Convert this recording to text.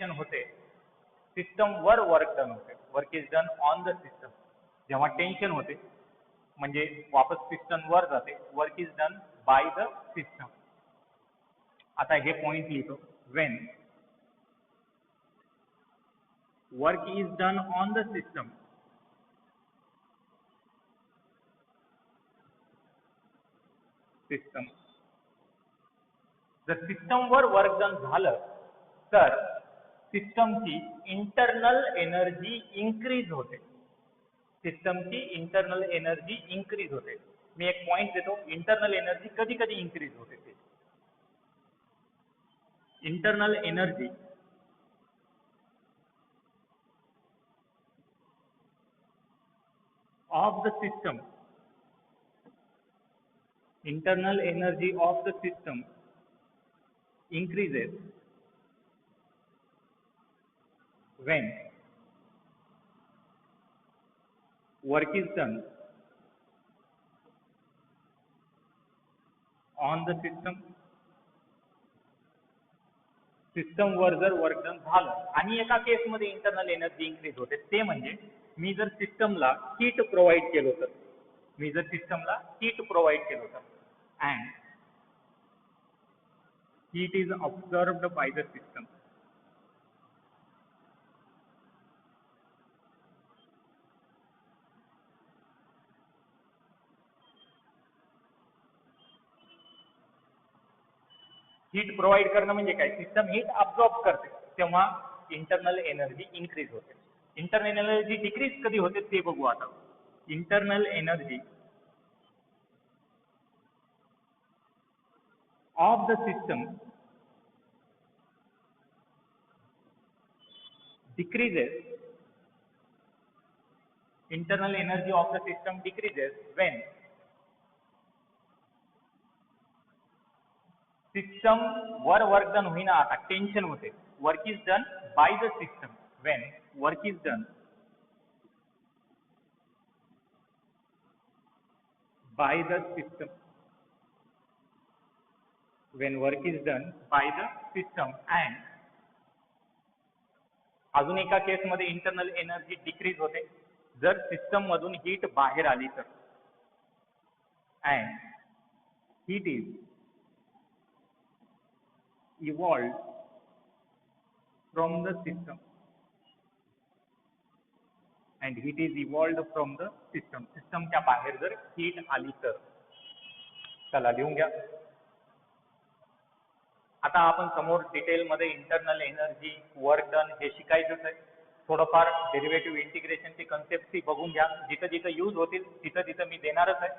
Tension होते सिस्टमवर work done होते. Work is done on the system. जेव्हा टेन्शन होते म्हणजे वापस सिस्टमवर जाते. Work is done by the system. आता हे पॉइंट लिहितो. When work is done on the system, जर सिस्टमवर वर्क डन झालं तर सिस्टमची इंटरनल एनर्जी इन्क्रीज होते. सिस्टमची इंटरनल एनर्जी इन्क्रीज होते. मी एक पॉइंट देतो. इंटरनल एनर्जी कधी कधी इन्क्रीज होते. ते internal energy of the system, internal energy of the system increases when work is done on the system. System वर जर वर्क डन झालं आणि एका केसमध्ये इंटरनल एनर्जी इन्क्रीज होते. ते म्हणजे मी जर सिस्टमला हीट प्रोव्हाइड केलं तर, and heat is observed by the system. Heat provide करणं म्हणजे काय? सिस्टम हीट अब्झॉर्ब करते तेव्हा इंटरनल एनर्जी इन्क्रीज होते. इंटरनल एनर्जी डिक्रीज कधी होते ते बघू आता. Internal energy of the system decreases, internal energy of the system decreases when system वर वर्क डन होईना. आता टेन्शन होते. Work is done by the system. When work is done by the system, when work is done by the system and अजून एका केसमध्ये internal energy decrease होते जर system मधून हीट बाहेर आली तर. And heat is evolved from the system, and heat is evolved from the system. सिस्टमच्या बाहेर जर हीट आली तर. चला लिहून घ्या. आता आपण समोर डिटेलमध्ये इंटरनल एनर्जी, वर्क डन हे शिकायचंच आहे. थोडंफार डेरिव्हेटिव्ह इंटिग्रेशनची कन्सेप्ट बघून घ्या. जिथं जिथं यूज होतील तिथं तिथं मी देणारच आहे.